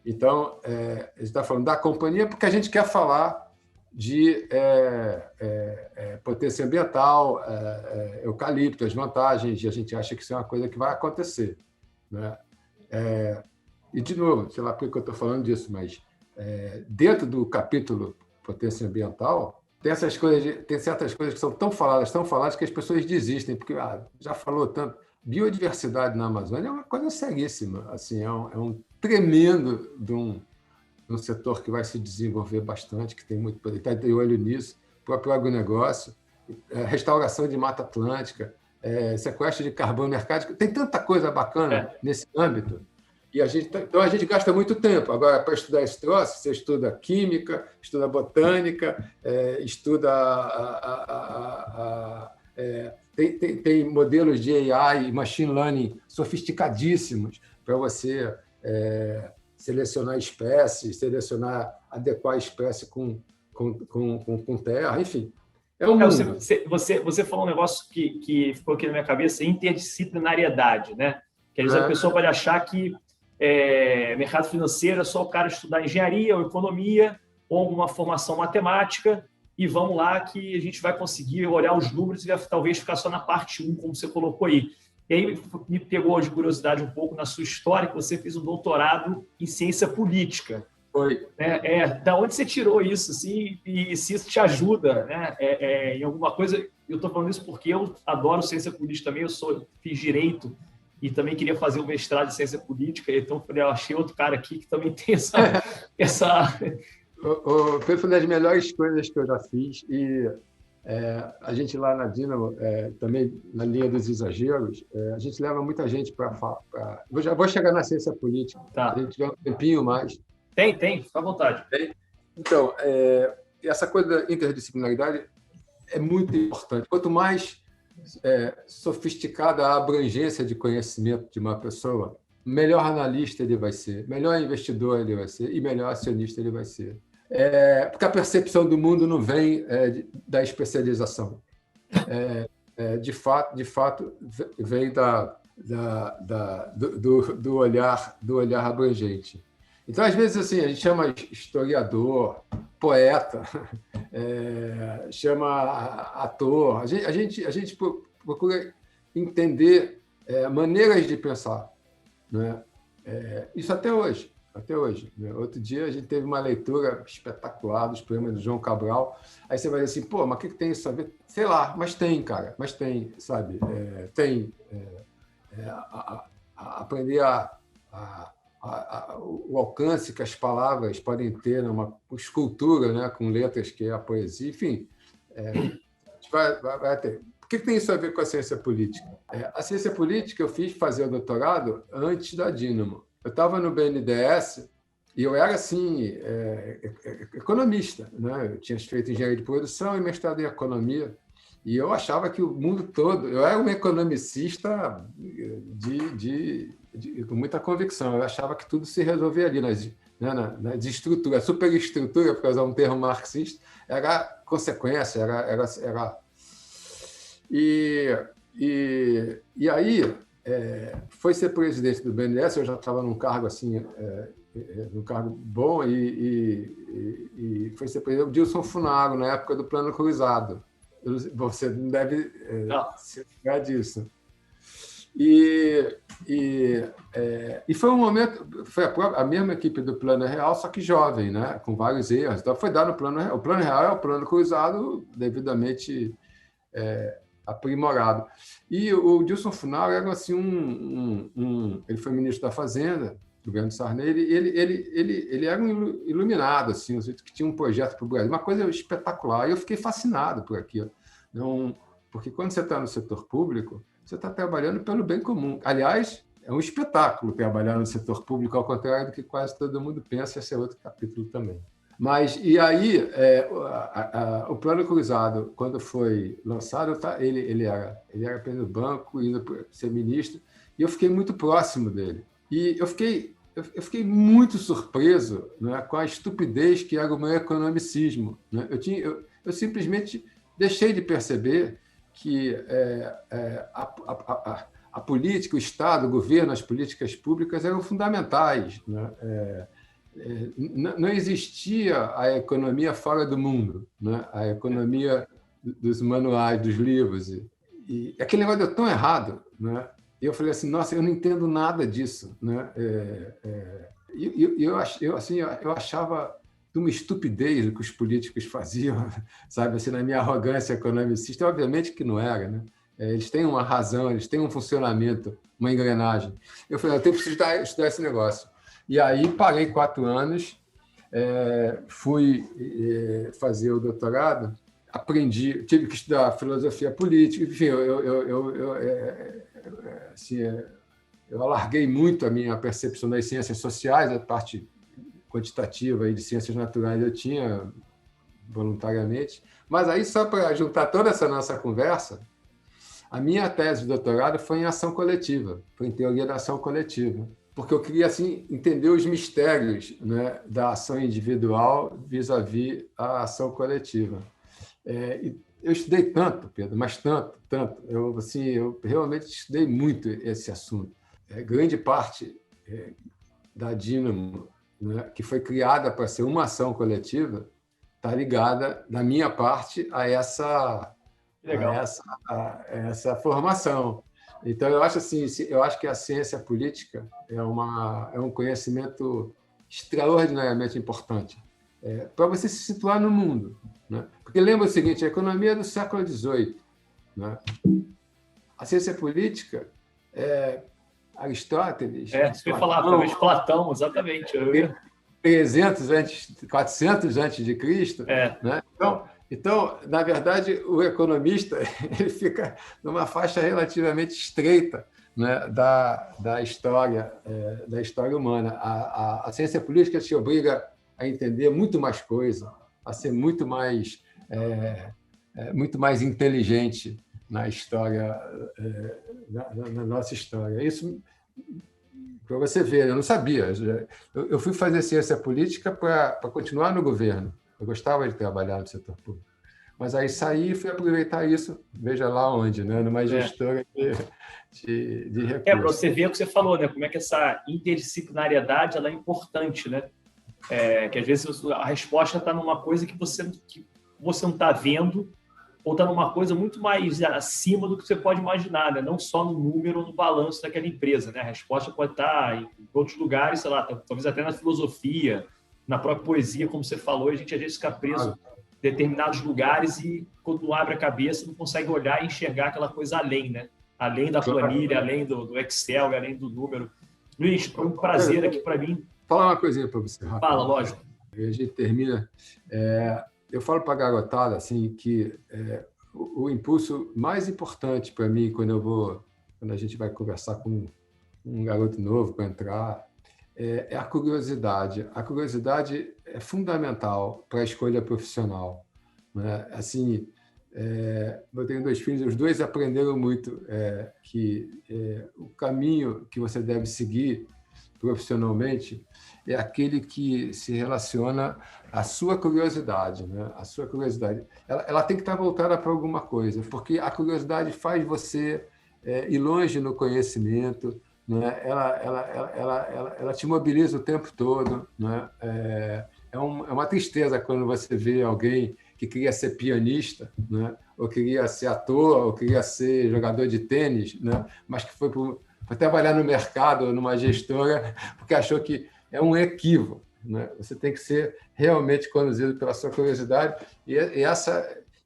Então, a gente está falando da companhia porque a gente quer falar de potência ambiental, eucalipto, as vantagens, e a gente acha que isso é uma coisa que vai acontecer, né? E, de novo, sei lá por que eu estou falando disso, mas dentro do capítulo potência ambiental, tem certas coisas que são tão faladas, que as pessoas desistem, porque já falou tanto. Biodiversidade na Amazônia é uma coisa seríssima, assim, é um tremendo de um setor que vai se desenvolver bastante, que tem muito poder, está de olho nisso, o próprio agronegócio, restauração de Mata Atlântica, sequestro de carbono mercado, tem tanta coisa bacana nesse âmbito, e então a gente gasta muito tempo. Agora, para estudar esse troço, você estuda química, estuda botânica, estuda tem modelos de AI e machine learning sofisticadíssimos para você selecionar espécies, adequar a espécie com terra, enfim. É um mundo. Você falou um negócio que ficou aqui na minha cabeça, interdisciplinariedade, né? Quer dizer, a pessoa pode achar que mercado financeiro é só o cara estudar engenharia ou economia ou alguma formação matemática e vamos lá que a gente vai conseguir olhar os números e vai talvez ficar só na parte 1, como você colocou aí. E aí me pegou de curiosidade um pouco na sua história, que você fez um doutorado em ciência política. Foi. Da onde você tirou isso? Assim, e se isso te ajuda, né, em alguma coisa? Eu estou falando isso porque eu adoro ciência política também, fiz direito e também queria fazer um mestrado em ciência política, então eu falei, achei outro cara aqui que também tem essa... Foi uma das melhores coisas que eu já fiz, e a gente lá na Dynamo, também na linha dos exageros, a gente leva muita gente para... Eu já vou chegar na ciência política, Tá. A gente tiver um tempinho mais. Tem, fica à vontade. Então, essa coisa da interdisciplinaridade é muito importante. Quanto mais sofisticada a abrangência de conhecimento de uma pessoa, melhor analista ele vai ser, melhor investidor ele vai ser e melhor acionista ele vai ser. Porque a percepção do mundo não vem da especialização. De fato, vem do olhar abrangente. Então, às vezes, assim, a gente chama historiador, poeta, chama ator. A gente procura entender maneiras de pensar, né? Isso até hoje. Né? Outro dia a gente teve uma leitura espetacular dos poemas do João Cabral. Aí você vai dizer assim, pô, mas o que tem isso a ver? Sei lá, mas tem, cara. Mas tem, sabe? Aprender o alcance que as palavras podem ter numa escultura, né, com letras que é a poesia, enfim, vai ter. Por que tem isso a ver com a ciência política? A ciência política eu fiz fazer o doutorado antes da Dynamo. Eu estava no BNDES e eu era, assim, economista, né? Eu tinha feito engenharia de produção e mestrado em economia, e eu achava que o mundo todo... Eu era um economicista com muita convicção. Eu achava que tudo se resolvia ali nas né, na desestrutura, a superestrutura, para usar um termo marxista, era consequência, e aí foi ser presidente do BNDES, eu já estava num cargo assim, num cargo bom, e foi ser presidente do Dilson Funaro, na época do Plano Cruzado. Você não deve se lembrar disso. E foi um momento, foi a mesma equipe do Plano Real, só que jovem, né? Com vários erros. Então, foi dar no Plano Real. O Plano Real é o Plano Cruzado devidamente aprimorado. E o Dilson Funaro era assim, ele foi ministro da Fazenda, do governo Sarney, ele era um iluminado, assim, que tinha um projeto para o Brasil, uma coisa espetacular. E eu fiquei fascinado por aquilo. Não, porque quando você está no setor público, você está trabalhando pelo bem comum. Aliás, é um espetáculo trabalhar no setor público, ao contrário do que quase todo mundo pensa, esse é outro capítulo também. Mas, e aí, o Plano Cruzado, quando foi lançado, ele era presidente do banco, indo para ser ministro, e eu fiquei muito próximo dele. E eu fiquei muito surpreso, né, com a estupidez que era o meu economicismo. Né? Eu simplesmente deixei de perceber que a política, o Estado, o governo, as políticas públicas eram fundamentais. Né? Não existia a economia fora do mundo, né? A economia dos manuais, dos livros. E aquele negócio deu tão errado. Né? E eu falei assim, nossa, eu não entendo nada disso. Né? Eu achava de uma estupidez o que os políticos faziam, sabe, assim, na minha arrogância economicista. Obviamente que não era, né? Eles têm uma razão, eles têm um funcionamento, uma engrenagem. Eu falei, eu tenho que estudar esse negócio. E aí parei 4 anos, fui fazer o doutorado, aprendi, tive que estudar filosofia política, enfim, eu alarguei muito a minha percepção das ciências sociais, a parte quantitativa e de ciências naturais eu tinha voluntariamente, mas aí só para juntar toda essa nossa conversa, a minha tese de doutorado foi em ação coletiva, foi em teoria da ação coletiva, porque eu queria assim entender os mistérios, né, da ação individual vis-à-vis a ação coletiva. Eu estudei tanto, Pedro, mas tanto. Eu realmente estudei muito esse assunto. Grande parte da Dínamo, né, que foi criada para ser uma ação coletiva, está ligada, da minha parte, a essa formação. Então, eu acho que a ciência política é um conhecimento extraordinariamente importante para você se situar no mundo. Né? Porque lembra o seguinte, a economia é do século XVIII. Né? A ciência política Aristóteles... Isso que eu ia falar, talvez Platão, exatamente. 400 antes de Cristo. Né? Então, na verdade, o economista ele fica numa faixa relativamente estreita, né, da história humana. A ciência política te obriga a entender muito mais coisa, a ser muito mais inteligente na história, na nossa história. Isso, para você ver, eu não sabia. Eu fui fazer ciência política para continuar no governo. Eu gostava de trabalhar no setor público. Mas aí saí e fui aproveitar isso, veja lá onde, né? Numa gestora de recursos. Para você ver o que você falou, né? Como é que essa interdisciplinariedade ela é importante, né? Que às vezes a resposta está numa coisa que você não está vendo, ou está numa coisa muito mais acima do que você pode imaginar, né? Não só no número ou no balanço daquela empresa, né? A resposta pode estar em outros lugares, sei lá, talvez até na filosofia, na própria poesia, como você falou, a gente às vezes fica preso em determinados lugares e quando não abre a cabeça não consegue olhar e enxergar aquela coisa além, né? Além da planilha, além do Excel, além do número. Luiz, foi um prazer aqui para mim. Falar uma coisinha para você, Rafa. Fala, lógico. A gente termina. Eu falo para a garotada assim, que o impulso mais importante para mim quando a gente vai conversar com um garoto novo para entrar, é a curiosidade. A curiosidade é fundamental para a escolha profissional. Né? Assim, eu tenho 2 filhos, os 2 aprenderam muito que o caminho que você deve seguir profissionalmente é aquele que se relaciona à sua curiosidade, né? A sua curiosidade. Ela tem que estar voltada para alguma coisa, porque a curiosidade faz você ir longe no conhecimento, né? Ela te mobiliza o tempo todo, né? É uma tristeza quando você vê alguém que queria ser pianista, né? Ou queria ser ator, ou queria ser jogador de tênis, né? Mas que foi trabalhar no mercado, numa gestora, porque achou que é um equívoco, né? Você tem que ser realmente conduzido pela sua curiosidade, e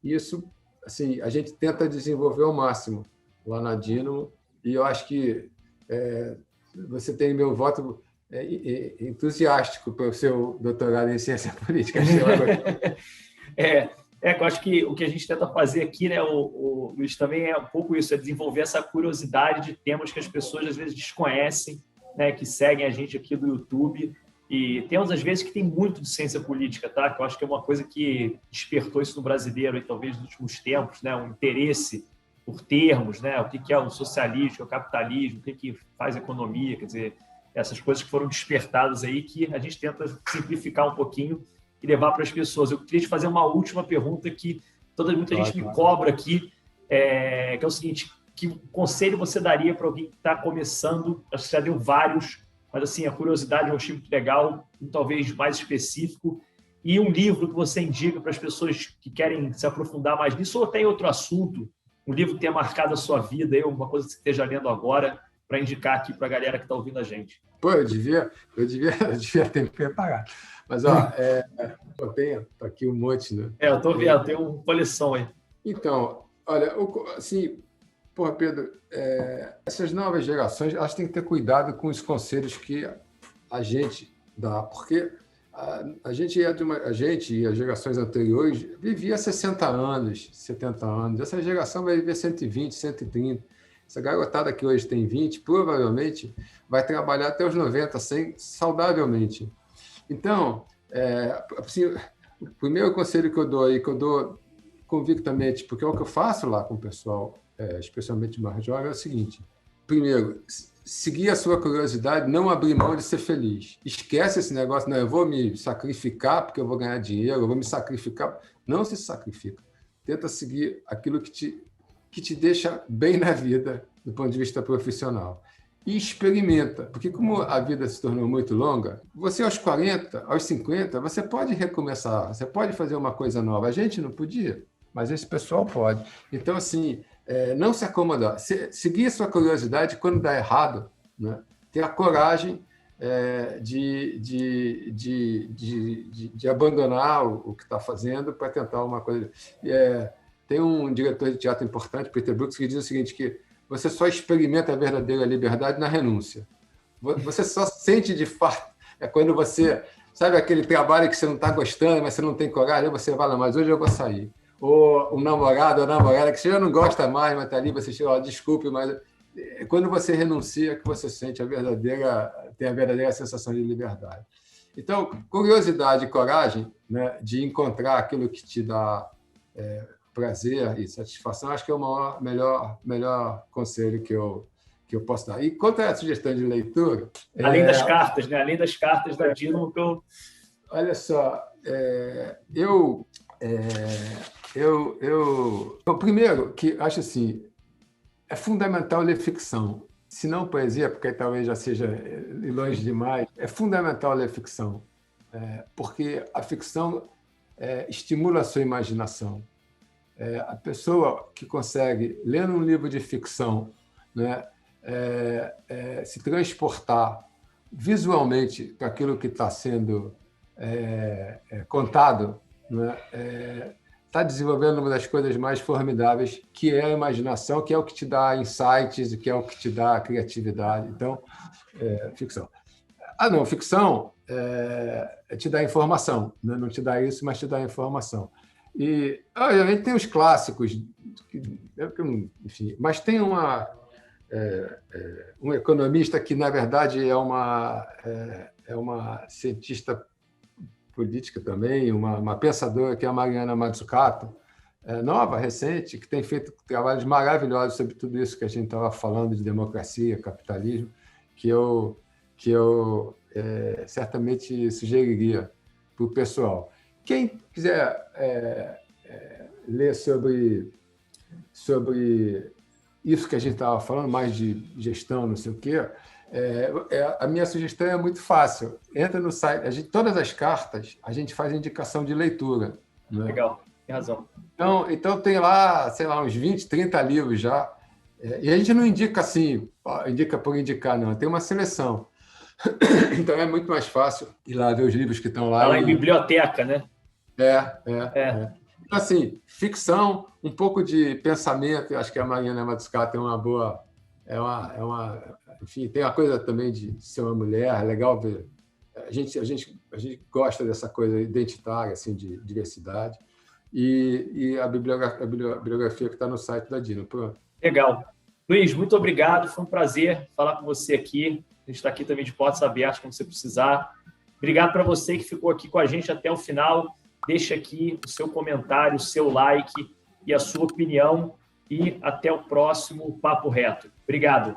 isso assim, a gente tenta desenvolver ao máximo lá na Dínamo, e eu acho que você tem meu voto entusiástico para o seu doutorado em ciência política. Eu acho que o que a gente tenta fazer aqui, né, o Luiz, também é um pouco isso, é desenvolver essa curiosidade de temas que as pessoas às vezes desconhecem, né, que seguem a gente aqui do YouTube. E temos, às vezes, que tem muito de ciência política, tá? Que eu acho que é uma coisa que despertou isso no brasileiro, e talvez nos últimos tempos, né? Um interesse por termos, né? O que é o socialismo, o que é o capitalismo, o que faz economia, quer dizer, essas coisas que foram despertadas aí, que a gente tenta simplificar um pouquinho e levar para as pessoas. Eu queria te fazer uma última pergunta que muita gente me cobra aqui, que é o seguinte: que conselho você daria para alguém que está começando? Acho que você já deu vários, mas assim, a curiosidade eu achei muito legal, talvez mais específico, e um livro que você indica para as pessoas que querem se aprofundar mais nisso, ou até em outro assunto, um livro que tenha marcado a sua vida, uma coisa que você esteja lendo agora, para indicar aqui para a galera que está ouvindo a gente. Pô, eu devia ter me preparado. Mas, eu tenho aqui um monte, né? Eu estou vendo, tem uma coleção aí. Então, olha, assim, porra, Pedro, essas novas gerações, elas têm que ter cuidado com os conselhos que a gente dá, porque a gente e as gerações anteriores vivia 60 anos, 70 anos. Essa geração vai viver 120, 130. Essa garotada que hoje tem 20, provavelmente vai trabalhar até os 90, saudavelmente. Então, assim, o primeiro conselho que eu dou aí, que eu dou convictamente, porque é o que eu faço lá com o pessoal, especialmente mais jovem, é o seguinte: primeiro, seguir a sua curiosidade, não abrir mão de ser feliz. Esquece esse negócio, não, eu vou me sacrificar porque eu vou ganhar dinheiro, eu vou me sacrificar. Não se sacrifica. Tenta seguir aquilo que te deixa bem na vida, do ponto de vista profissional. E experimenta, porque como a vida se tornou muito longa, você aos 40, aos 50, você pode recomeçar, você pode fazer uma coisa nova. A gente não podia, mas esse pessoal pode. Então, assim, não se acomodar. Seguir a sua curiosidade quando dá errado, né? Ter a coragem de abandonar o que está fazendo para tentar uma coisa. Tem um diretor de teatro importante, Peter Brooks, que diz o seguinte, que você só experimenta a verdadeira liberdade na renúncia. Você só sente de fato. É quando você... Sabe aquele trabalho que você não está gostando, mas você não tem coragem, você vai lá, mas hoje eu vou sair. Ou um namorado ou namorada que você já não gosta mais, mas está ali, você chega, desculpe, mas... Quando você renuncia, que você sente tem a verdadeira sensação de liberdade. Então, curiosidade e coragem, né, de encontrar aquilo que te dá prazer e satisfação, acho que é o melhor conselho que eu posso dar. E quanto à sugestão de leitura... Além das cartas, né? Além das cartas da Dínamo, que eu... Olha só, primeiro, que acho assim, é fundamental ler ficção. Se não poesia, porque talvez já seja longe demais, é fundamental ler ficção, porque a ficção estimula a sua imaginação. A pessoa que consegue, lendo um livro de ficção, né, se transportar visualmente para aquilo que está sendo contado, né, está desenvolvendo uma das coisas mais formidáveis, que é a imaginação, que é o que te dá insights, que é o que te dá criatividade. Então, ficção. Não, ficção te dá informação, né? Não te dá isso, mas te dá informação. E, obviamente, tem os clássicos, enfim, mas tem um economista que, na verdade, é uma cientista política também, uma pensadora, que é a Mariana Mazzucato, nova, recente, que tem feito trabalhos maravilhosos sobre tudo isso que a gente estava falando, de democracia, capitalismo, que eu que eu certamente sugeriria para o pessoal. Quem quiser ler sobre isso que a gente estava falando, mais de gestão, não sei o quê, a minha sugestão é muito fácil. Entra no site, todas as cartas a gente faz indicação de leitura. Né? Legal, tem razão. Então tem lá, sei lá, uns 20, 30 livros já. E a gente não indica assim, indica por indicar, não. Tem uma seleção. Então é muito mais fácil ir lá ver os livros que estão lá. Está lá em biblioteca, né? Então, assim, ficção, um pouco de pensamento. Eu acho que a Mariana Mazzucato tem uma boa... enfim, tem uma coisa também de ser uma mulher, é legal ver. A gente gosta dessa coisa identitária, assim, de diversidade. E a bibliografia que está no site da Dina. Pronto. Legal. Luiz, muito obrigado. Foi um prazer falar com você aqui. A gente está aqui também de portas abertas quando você precisar. Obrigado para você que ficou aqui com a gente até o final. Deixa aqui o seu comentário, o seu like e a sua opinião. E até o próximo Papo Reto. Obrigado.